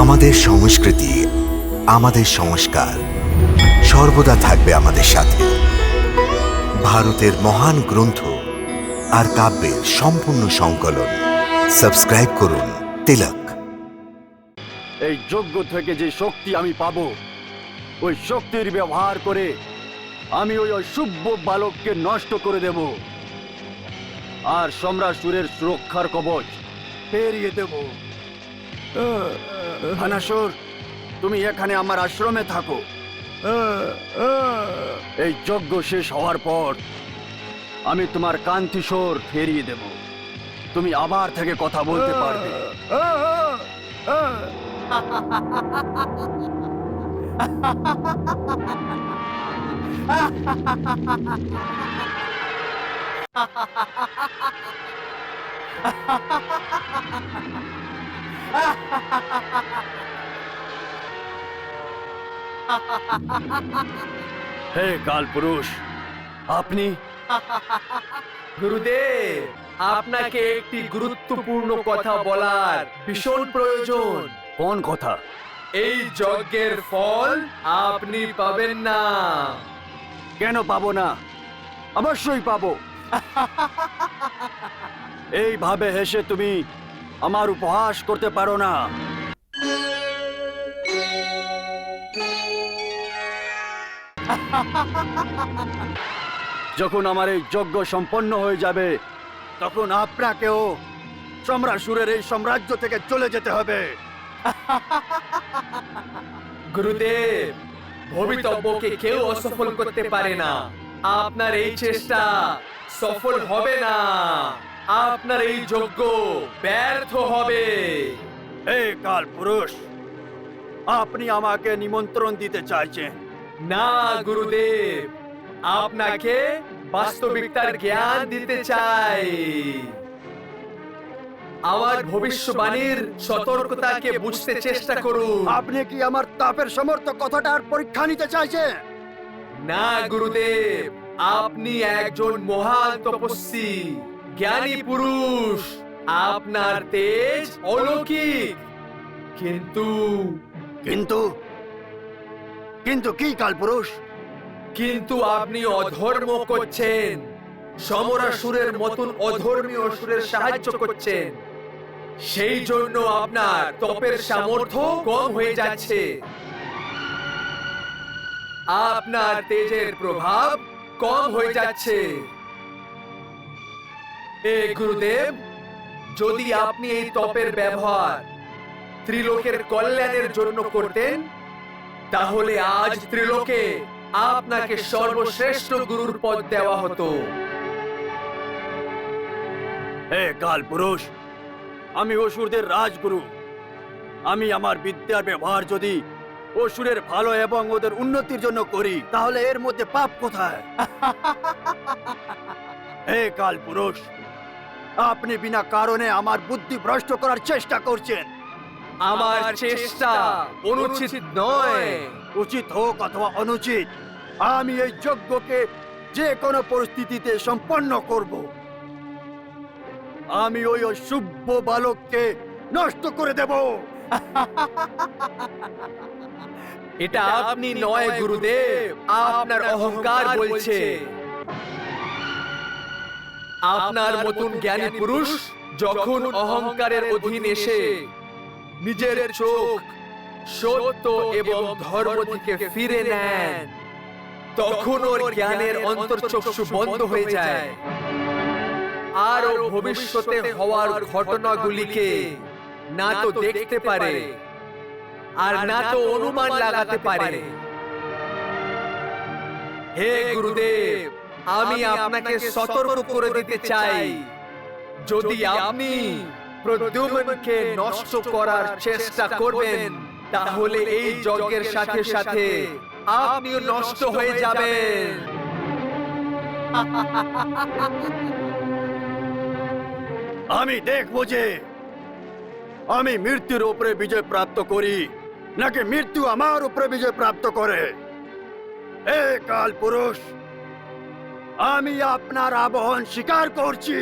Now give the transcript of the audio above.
আমাদের সংস্কৃতি, আমাদের সংস্কার সর্বদা থাকবে আমাদের সাথে। ভারতের মহান গ্রন্থ আর কাব্যের সম্পূর্ণ সংকলন। সাবস্ক্রাইব করুন তিলক। এই যজ্ঞ থেকে যে শক্তি আমি পাবো, ওই শক্তির ব্যবহার করে আমি ওই অশুভ বালককে নষ্ট করে দেব আর সম্রাসুরের সুরক্ষার কবচ পেরিয়ে দেব। হানাসুর, তুমি এখানে আমার আশ্রমে থাকো। এই যজ্ঞ শেষ হওয়ার পর আমি তোমার কান্তিস্বর ফিরিয়ে দেব। তুমি আবার থেকে কথা বলতে পারবে। হে কালপুরুষ, আপনি? গুরুদেব, আপনাকে একটি গুরুত্বপূর্ণ কথা বলার ভীষণ প্রয়োজন। কোন কথা? এই যজ্ঞের ফল আপনি পাবেন না। কেন পাবো না? অবশ্যই পাবো। এইভাবে হেসে তুমি আমার উপহাস করতে পারো না। যখন আমার এই যজ্ঞ সম্পন্ন হয়ে যাবে, তখন আপনাকেও সম্রাসুরের এই সাম্রাজ্য থেকে চলে যেতে হবে। গুরুদেব, ভবিতব্যকে কেউ অসফল করতে পারে না। আপনার এই চেষ্টা সফল হবে না। আপনার এই যজ্ঞ ব্যর্থ হবে। হে কালপুরুষ, আপনি আমাকে নিমন্ত্রণ দিতে চাইছেন? না গুরুদেব, আপনাকে বাস্তবিকতার জ্ঞান দিতে চাই। আমার ভবিষ্যবাণীর সতর্কতাকে বুঝতে চেষ্টা করুন। আপনি কি আমার তাপের সমর্থ কথাটার পরীক্ষা নিতে চাইছেন? না গুরুদেব, আপনি একজন মহান তপস্বী, জ্ঞানী পুরুষ। আপনার তেজ অলৌকিক, কিন্তু কিন্তু কিন্তু কি কালপুরুষ? কিন্তু আপনি অধর্ম করছেন। সমরাসুরের মতন অধর্মী অসুরের সাহায্য করছেন। সেই জন্য আপনার তপের সামর্থ্য কম হয়ে যাচ্ছে। আপনার তেজের প্রভাব কম হয়ে যাচ্ছে। হে গুরুদেব, যদি আপনি এই তপের ব্যবহার ত্রিলোকের কল্যাণের জন্য করতেন, তাহলে আজ ত্রিলোকে আপনাকে সর্বশ্রেষ্ঠ গুরুর পদ দেওয়া হতো। হে কালপুরুষ, আমি অসুরদের রাজগুরু। আমি আমার বিদ্যার ব্যবহার যদি অসুরের ভালো এবং ওদের উন্নতির জন্য করি, তাহলে এর মধ্যে পাপ কোথায়? হে কালপুরুষ, আপনি বিনা কারণে আমার বুদ্ধি ভ্রষ্ট করার চেষ্টা করছেন। আমার চেষ্টা অনুচিত নয়। উচিত হোক অথবা অনুচিত, আমি এই যজ্ঞকে যে কোনো পরিস্থিতিতে সম্পন্ন করব। আমি ওই অশুভ বালককে নষ্ট করে দেব। এটা আপনি নয় গুরুদেব, আপনার অহংকার বলছে। আপনার মতন জ্ঞানী পুরুষ যখন অহংকারের অধীন এসে নিজের চোখ সত্য এবং ধর্ম থেকে ফিরে নেন, তখন ওর জ্ঞানের অন্তর্চক্ষু বন্ধ হয়ে যায় আর ও ভবিষ্যতে হওয়ার ঘটনাগুলিকে না তো দেখতে পারে আর না তো অনুমান লাগাতে পারে। হে গুরুদেব, আমি আপনাকে সতর্ক করে দিতে চাই, যদি আপনি প্রদ্যুম্নকে নষ্ট করার চেষ্টা করবেন, তাহলে এই যজ্ঞের সাথে সাথে আপনিও নষ্ট হয়ে যাবেন। আমি দেখব যে আমি মৃত্যুর উপরে বিজয় প্রাপ্ত করি, নাকি মৃত্যু আমার উপরে বিজয় প্রাপ্ত করে। হে কালপুরুষ, আমি আপনার আবহন স্বীকার করছি।